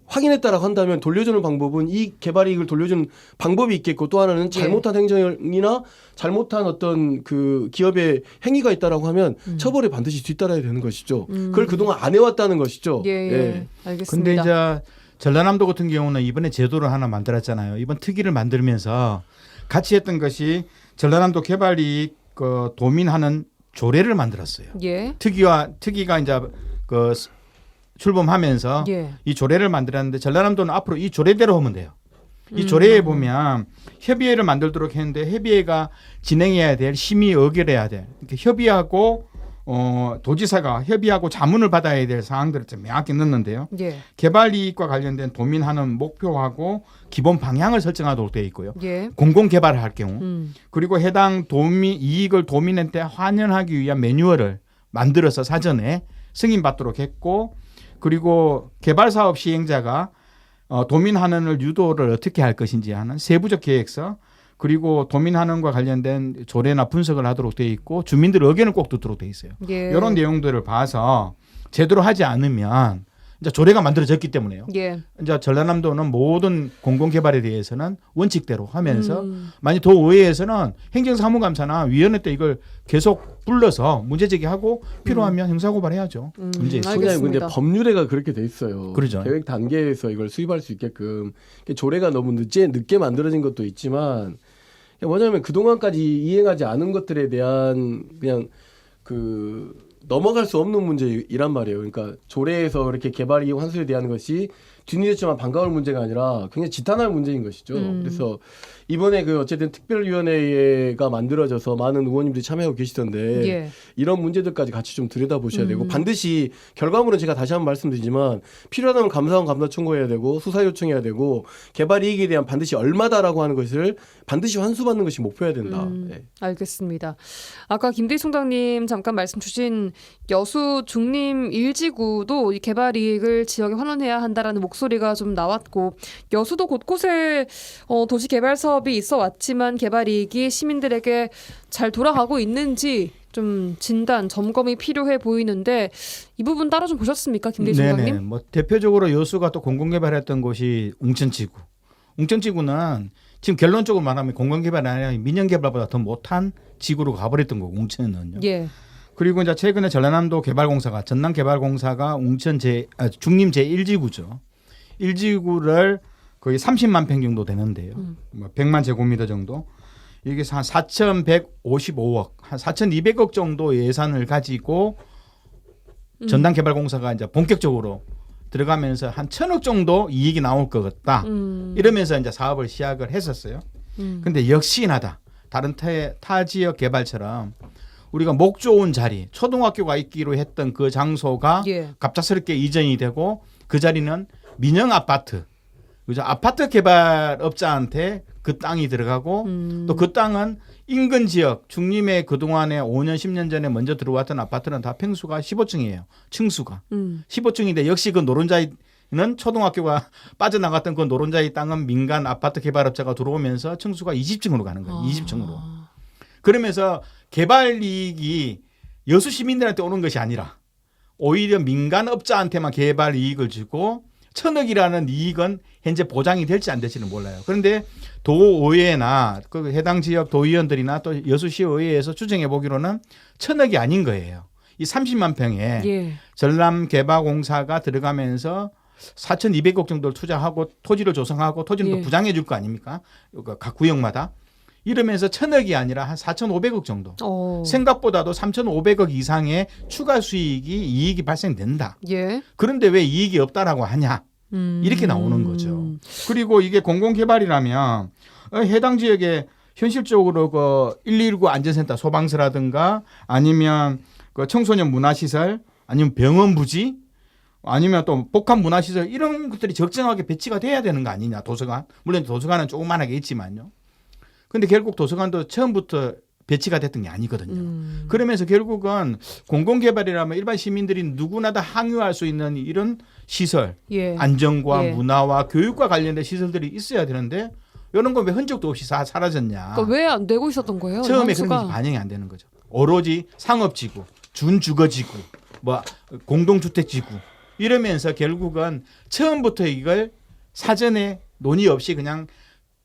확인했다라고 한다면 돌려주는 방법은 이 개발 이익을 돌려주는 방법이 있겠고 또 하나는 잘못한 행정이나 잘못한 어떤 그 기업의 행위가 있다라고 하면 처벌에 반드시 뒤따라야 되는 것이죠. 그걸 그동안 안 해왔다는 것이죠. 예. 알겠습니다. 근데 이제 전라남도 같은 경우는 이번에 제도를 하나 만들었잖아요. 이번 특위를 만들면서 같이 했던 것이 전라남도 개발 이익 도민하는 조례를 만들었어요. 예. 특위가 이제 출범하면서 예. 이 조례를 만들었는데 전라남도는 앞으로 이 조례대로 하면 돼요. 이 조례에 보면 협의회를 만들도록 했는데 협의회가 진행해야 될 심의 의결해야 될 이렇게 협의하고 도지사가 협의하고 자문을 받아야 될 사항들을 좀 명확히 넣는데요. 예. 개발 이익과 관련된 도민하는 목표하고 기본 방향을 설정하도록 되어 있고요. 예. 공공 개발을 할 경우 그리고 해당 이익을 도민한테 환원하기 위한 매뉴얼을 만들어서 사전에 승인받도록 했고 그리고 개발 사업 시행자가 도민 환원을 유도를 어떻게 할 것인지 하는 세부적 계획서 그리고 도민 환원과 관련된 조례나 분석을 하도록 되어 있고 주민들 의견을 꼭 듣도록 되어 있어요. 예. 이런 내용들을 봐서 제대로 하지 않으면 이제 조례가 만들어졌기 때문에요. 예. 이제 전라남도는 모든 공공개발에 대해서는 원칙대로 하면서 만약 도의회에서는 행정사무감사나 위원회 때 이걸 계속 불러서 문제 제기하고 필요하면 형사고발해야죠. 문제 있어요. 총장님 근데 법률에가 그렇게 돼 있어요. 그러죠. 계획 단계에서 이걸 수립할 수 있게끔 조례가 너무 늦게 만들어진 것도 있지만 뭐냐면 그동안까지 이행하지 않은 것들에 대한 그냥 넘어갈 수 없는 문제이란 말이에요. 그러니까 조례에서 이렇게 개발 이익 환수에 대한 것이 뒤늦었지만 반가울 문제가 아니라 굉장히 지탄할 문제인 것이죠. 그래서 이번에 어쨌든 특별위원회가 만들어져서 많은 의원님들이 참여하고 계시던데 예. 이런 문제들까지 같이 좀 들여다보셔야 되고 반드시 결과물은 제가 다시 한번 말씀드리지만 필요하다면 감사원 감사 청구해야 되고 수사 요청해야 되고 개발 이익에 대한 반드시 얼마다라고 하는 것을 반드시 환수받는 것이 목표여야 된다. 네. 알겠습니다. 아까 김대희 총장님 잠깐 말씀 주신 여수 중림 1지구도 이 개발 이익을 지역에 환원해야 한다라는 목소리가 좀 나왔고 여수도 곳곳에 도시 개발 사업이 있어 왔지만 개발 이익이 시민들에게 잘 돌아가고 있는지 좀 진단 점검이 필요해 보이는데 이 부분 따로 좀 보셨습니까, 김대희 총장님? 뭐 대표적으로 여수가 또 공공개발했던 곳이 웅천지구. 웅천지구는 지금 결론적으로 말하면 공공개발이 아니라 민영개발보다 더 못한 지구로 가버렸던 거고 웅천은요. 예. 그리고 이제 최근에 전라남도 개발공사가 전남개발공사가 중림 제1지구죠. 1지구를 거의 30만 평 정도 되는데요. 뭐 100만 제곱미터 정도. 이게 한 4,155억, 한 4,200억 정도 예산을 가지고 전남개발공사가 이제 본격적으로 들어가면서 한 1,000억 정도 이익이 나올 것 같다. 이러면서 이제 사업을 시작을 했었어요. 근데 역시나다. 다른 타 지역 개발처럼 우리가 목 좋은 자리, 초등학교가 있기로 했던 그 장소가 예. 갑작스럽게 이전이 되고 그 자리는 민영 아파트, 그죠? 아파트 개발업자한테 그 땅이 들어가고 또 그 땅은 인근 지역 중림에 그동안에 5년 10년 전에 먼저 들어왔던 아파트는 다 평수가 15층이에요. 층수가 15층인데 역시 그 노른자이는 초등학교가 빠져나갔던 그 노른자이 땅은 민간 아파트 개발업자가 들어오면서 층수가 20층으로 가는 거예요. 20층으로. 그러면서 개발 이익이 여수 시민들한테 오는 것이 아니라 오히려 민간 업자한테만 개발 이익을 주고 1,000억이라는 이익은 현재 보장이 될지 안 될지는 몰라요. 그런데 도의회나 그 해당 지역 도의원들이나 또 여수시의회에서 추정해 보기로는 1,000억이 아닌 거예요. 이 30만 평에 예. 전남개발공사가 들어가면서 4,200억 정도를 투자하고 토지를 조성하고 토지는 예. 또 부장해 줄 거 아닙니까? 각 구역마다. 이러면서 1,000억이 아니라 한 4,500억 정도. 생각보다도 3,500억 이상의 추가 수익이 이익이 발생된다. 예. 그런데 왜 이익이 없다라고 하냐? 이렇게 나오는 거죠. 그리고 이게 공공개발이라면 해당 지역에 현실적으로 그 119 안전센터 소방서라든가 아니면 그 청소년 문화시설 아니면 병원 부지 아니면 또 복합 문화시설 이런 것들이 적정하게 배치가 돼야 되는 거 아니냐. 도서관. 물론 도서관은 조그만하게 있지만요. 근데 결국 도서관도 처음부터 배치가 됐던 게 아니거든요. 그러면서 결국은 공공개발이라면 일반 시민들이 누구나 다 항유할 수 있는 이런 시설, 예. 안전과 예. 문화와 교육과 관련된 시설들이 있어야 되는데 이런 건 왜 흔적도 없이 사라졌냐. 그러니까 왜 안 되고 있었던 거예요? 처음에 그런 게 반영이 안 되는 거죠. 오로지 상업지구, 준주거지구, 뭐 공동주택지구 이러면서 결국은 처음부터 이걸 사전에 논의 없이 그냥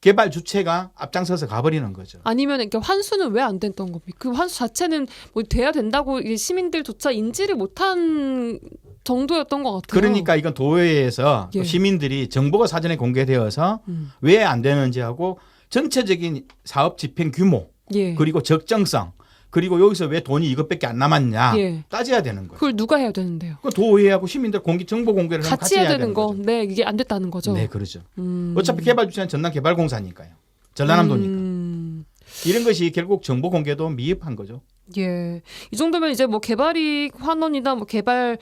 개발 주체가 앞장서서 가버리는 거죠. 아니면 이렇게 환수는 왜 안 됐던 겁니까? 그 환수 자체는 뭐 돼야 된다고 시민들조차 인지를 못한 정도였던 것 같아요. 그러니까 이건 도의회에서 예. 시민들이 정보가 사전에 공개되어서 왜 안 되는지 하고 전체적인 사업 집행 규모 예. 그리고 적정성 그리고 여기서 왜 돈이 이것밖에 안 남았냐 예. 따져야 되는 거예요. 그걸 누가 해야 되는데요? 그 도의회하고 시민들 정보 공개를 하면 같이 해야 되는 거죠. 거. 네, 이게 안 됐다는 거죠. 네, 그렇죠. 어차피 개발 주체는 전남개발공사니까요. 전라남도니까. 이런 것이 결국 정보 공개도 미흡한 거죠. 예. 이 정도면 이제 뭐 개발이익 환원이나 뭐 개발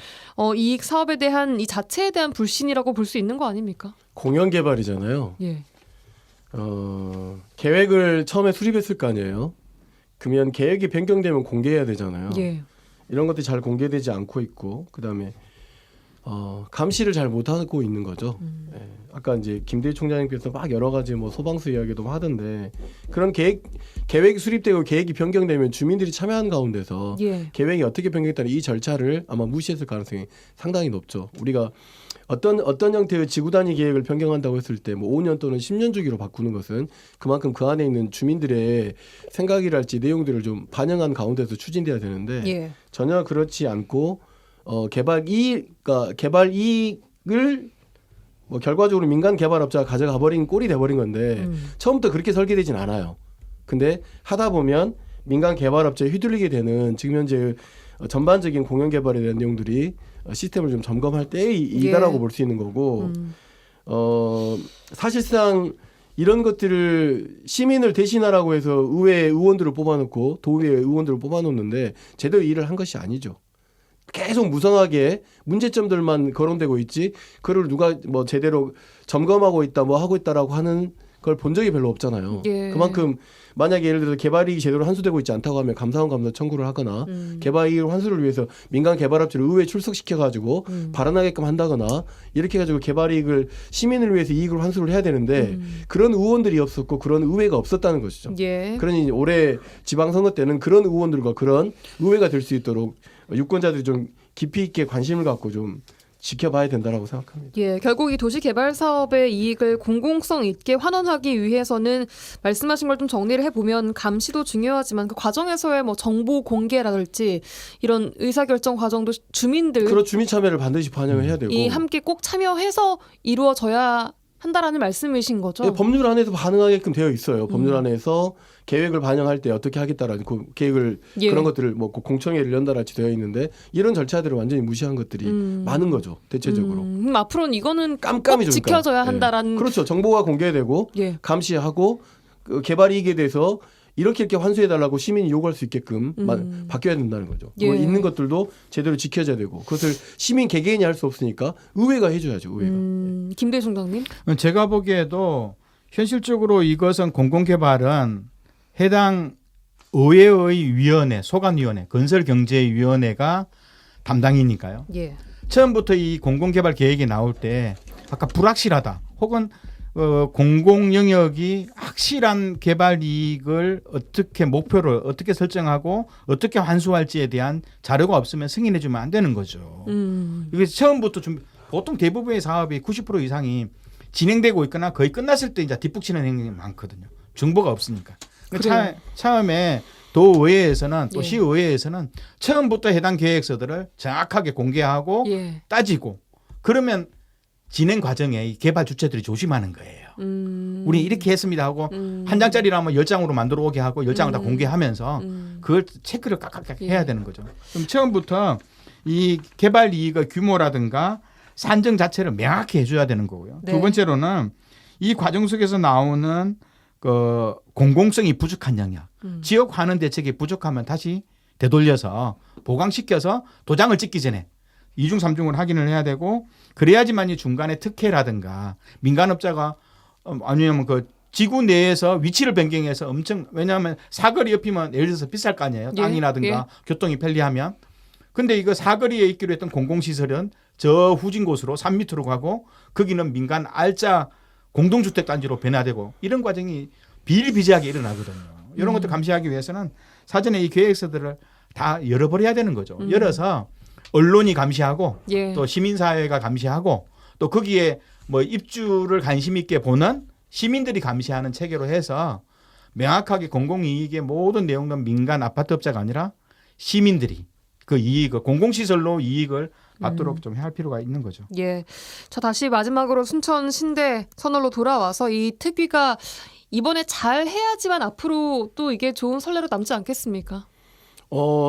이익 사업에 대한 이 자체에 대한 불신이라고 볼 수 있는 거 아닙니까? 공영 개발이잖아요. 예. 계획을 처음에 수립했을 거 아니에요. 그러면 계획이 변경되면 공개해야 되잖아요. 예. 이런 것들이 잘 공개되지 않고 있고, 그다음에 감시를 잘 못하고 있는 거죠. 예. 아까 이제 김대희 총장님께서 막 여러 가지 뭐 소방수 이야기도 하던데, 그런 계획이 수립되고 계획이 변경되면 주민들이 참여한 가운데서 예. 계획이 어떻게 변경했다는 이 절차를 아마 무시했을 가능성이 상당히 높죠. 우리가 어떤 형태의 지구 단위 계획을 변경한다고 했을 때 뭐 5년 또는 10년 주기로 바꾸는 것은 그만큼 그 안에 있는 주민들의 생각이랄지 내용들을 좀 반영한 가운데서 추진돼야 되는데 예. 전혀 그렇지 않고 개발 이익을 뭐 결과적으로 민간 개발업자가 가져가 버린 꼴이 돼 버린 건데 처음부터 그렇게 설계되진 않아요. 근데 하다 보면 민간 개발업자에 휘둘리게 되는 지금 현재 전반적인 공영 개발에 대한 내용들이 시스템을 좀 점검할 때의 이다라고 볼 수 있는 거고 사실상 이런 것들을 시민을 대신하라고 해서 의회 의원들을 뽑아놓고 도의회 의원들을 뽑아놓는데 제대로 일을 한 것이 아니죠. 계속 무성하게 문제점들만 거론되고 있지 그걸 누가 뭐 제대로 점검하고 있다 뭐 하고 있다라고 하는 걸 본 적이 별로 없잖아요. 예. 그만큼 만약에 예를 들어서 개발이익이 제대로 환수되고 있지 않다고 하면 감사원 감사 청구를 하거나 개발이익 환수를 위해서 민간 개발업체를 의회에 출석시켜가지고 발언하게끔 한다거나 이렇게 해가지고 개발이익을 시민을 위해서 이익을 환수를 해야 되는데 그런 의원들이 없었고 그런 의회가 없었다는 것이죠. 예. 그러니 올해 지방선거 때는 그런 의원들과 그런 의회가 될 수 있도록 유권자들이 좀 깊이 있게 관심을 갖고 좀 지켜봐야 된다라고 생각합니다. 예, 결국 이 도시 개발 사업의 이익을 공공성 있게 환원하기 위해서는 말씀하신 걸 좀 정리를 해보면 감시도 중요하지만 그 과정에서의 뭐 정보 공개라든지 이런 의사결정 과정도 주민들 그런 주민 참여를 반드시 반영을 해야 되고 이 함께 꼭 참여해서 이루어져야 한다라는 말씀이신 거죠? 네, 법률 안에서 반응하게끔 되어 있어요. 법률 안에서 계획을 반영할 때 어떻게 하겠다라는 그 계획을 예. 그런 것들을 뭐 공청회를 연달아치 되어 있는데 이런 절차들을 완전히 무시한 것들이 많은 거죠. 대체적으로. 앞으로는 이거는 깜깜이 꼭 지켜져야 한다라는. 그렇죠. 정보가 공개되고 예. 감시하고 그 개발 이익에 대해서 이렇게 환수해달라고 시민이 요구할 수 있게끔 바뀌어야 된다는 거죠. 예. 있는 것들도 제대로 지켜져야 되고 그것을 시민 개개인이 할 수 없으니까 의회가 해줘야죠. 의회가. 김대희 총장님. 제가 보기에도 현실적으로 이것은 공공개발은 해당 의회의 위원회, 소관위원회, 건설경제위원회가 담당이니까요. 예. 처음부터 이 공공개발 계획이 나올 때 아까 불확실하다 혹은 공공 영역이 확실한 개발 이익을 어떻게 목표를 어떻게 설정하고 어떻게 환수할지에 대한 자료가 없으면 승인해 주면 안 되는 거죠. 이게 처음부터 보통 대부분의 사업이 90% 이상이 진행되고 있거나 거의 끝났을 때 이제 뒷북치는 행동이 많거든요. 정보가 없으니까. 처음에 도의회에서는 또 예. 시의회에서는 처음부터 해당 계획서들을 정확하게 공개하고 예. 따지고 그러면 진행 과정에 이 개발 주체들이 조심하는 거예요. 우리 이렇게 했습니다 하고 한 장짜리라면 10장으로 만들어 오게 하고 10장을 다 공개하면서 그걸 체크를 깍깍 해야 되는 거죠. 그럼 처음부터 이 개발 이익의 규모라든가 산정 자체를 명확히 해줘야 되는 거고요. 네. 두 번째로는 이 과정 속에서 나오는 그 공공성이 부족한 영역, 지역 환원 대책이 부족하면 다시 되돌려서 보강시켜서 도장을 찍기 전에 2중 3중을 확인을 해야 되고 그래야지만 이 중간에 특혜라든가 민간업자가 아니면 그 지구 내에서 위치를 변경해서 왜냐하면 사거리 옆이면 예를 들어서 비쌀 거 아니에요. 땅이라든가 예. 교통이 편리하면. 근데 이거 사거리에 있기로 했던 공공시설은 저 후진 곳으로 산 밑으로 가고 거기는 민간 알짜 공동주택단지로 변화되고 이런 과정이 비일비재하게 일어나거든요. 이런 것들 감시하기 위해서는 사전에 이 계획서들을 다 열어버려야 되는 거죠. 열어서 언론이 감시하고 예. 또 시민사회가 감시하고 또 거기에 뭐 입주를 관심 있게 보는 시민들이 감시하는 체계로 해서 명확하게 공공이익의 모든 내용은 민간 아파트업자가 아니라 시민들이 그 이익을 공공시설로 이익을 받도록 좀 해야 할 필요가 있는 거죠. 예. 자, 다시 마지막으로 순천 신대 터널로 돌아와서 이 특위가 이번에 잘 해야지만 앞으로 또 이게 좋은 선례로 남지 않겠습니까?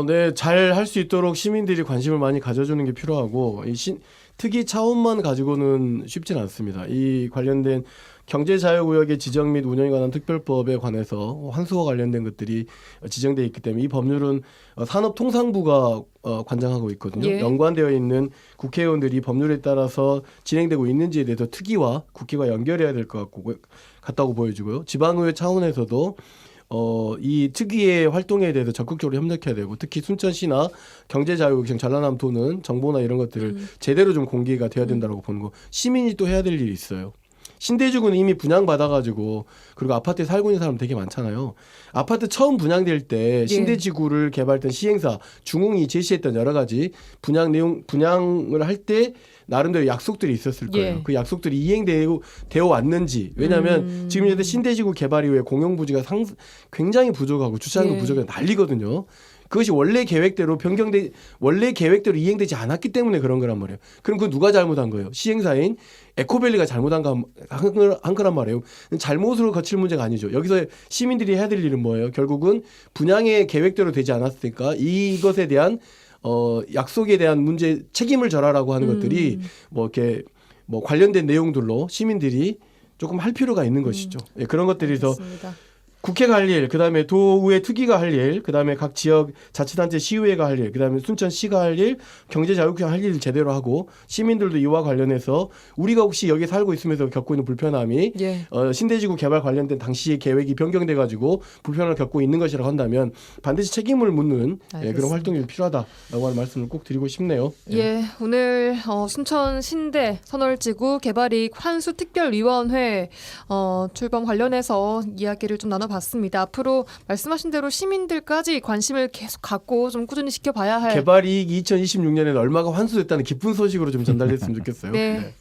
네, 잘 할 수 있도록 시민들이 관심을 많이 가져주는 게 필요하고 특이 차원만 가지고는 쉽진 않습니다. 이 관련된 경제자유구역의 지정 및 운영에 관한 특별법에 관해서 환수와 관련된 것들이 지정되어 있기 때문에 이 법률은 산업통상부가 관장하고 있거든요. 예. 연관되어 있는 국회의원들이 법률에 따라서 진행되고 있는지에 대해서 특위와 국회가 연결해야 될 것 같다고 보여지고요. 지방의회 차원에서도 이 특위의 활동에 대해서 적극적으로 협력해야 되고 특히 순천시나 경제자유구역 전라남도는 정보나 이런 것들을 제대로 좀 공개가 돼야 된다고 보는 거. 시민이 또 해야 될 일이 있어요. 신대주구는 이미 분양받아가지고 그리고 아파트에 살고 있는 사람 되게 많잖아요. 아파트 처음 분양될 때 신대지구를 개발했던 시행사 중흥이 제시했던 여러 가지 분양을 할 때 나름대로 약속들이 있었을 거예요. 그 약속들이 이행되어 왔는지. 왜냐하면 지금 현재 신대지구 개발 이후에 공용부지가 굉장히 부족하고 주차장도 부족해서 난리거든요. 그것이 원래 계획대로 이행되지 않았기 때문에 그런 거란 말이에요. 그럼 그 누가 잘못한 거예요? 시행사인 에코밸리가 잘못한 거란 말이에요. 잘못으로 거칠 문제가 아니죠. 여기서 시민들이 해야 될 일은 뭐예요? 결국은 분양의 계획대로 되지 않았으니까 이것에 대한 약속에 대한 문제 책임을 져라라고 하는 것들이 이렇게 관련된 내용들로 시민들이 조금 할 필요가 있는 것이죠. 예, 그런 것들에서 국회가 할 일, 그다음에 도의회 특위가 할 일, 그다음에 각 지역 자치단체 시의회가 할 일, 그다음에 순천시가 할 일, 경제자유구역 할 일을 제대로 하고 시민들도 이와 관련해서 우리가 혹시 여기 살고 있으면서 겪고 있는 불편함이 신대지구 개발 관련된 당시의 계획이 변경돼 가지고 불편을 겪고 있는 것이라고 한다면 반드시 책임을 묻는 그런 활동이 필요하다라고 하는 말씀을 꼭 드리고 싶네요. 오늘 순천 신대 선월지구 개발이익 환수특별위원회 출범 관련해서 이야기를 좀 나눠봤습니다. 앞으로 말씀하신 대로 시민들까지 관심을 계속 갖고 좀 꾸준히 지켜봐야 할 개발이익 2026년에는 얼마가 환수됐다는 기쁜 소식으로 좀 전달됐으면 좋겠어요.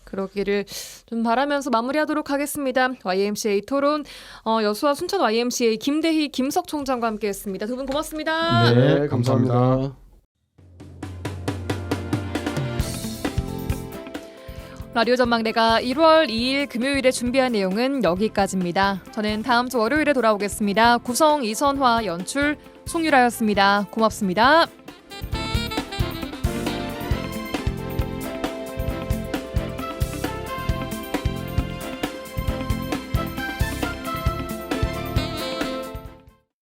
그러기를 좀 바라면서 마무리하도록 하겠습니다. YMCA 토론 여수와 순천 YMCA 김대희 김석 총장과 함께했습니다. 두 분 고맙습니다. 네, 감사합니다. 라디오 전망대가 1월 2일 금요일에 준비한 내용은 여기까지입니다. 저는 다음 주 월요일에 돌아오겠습니다. 구성 이선화, 연출 송유라였습니다. 고맙습니다.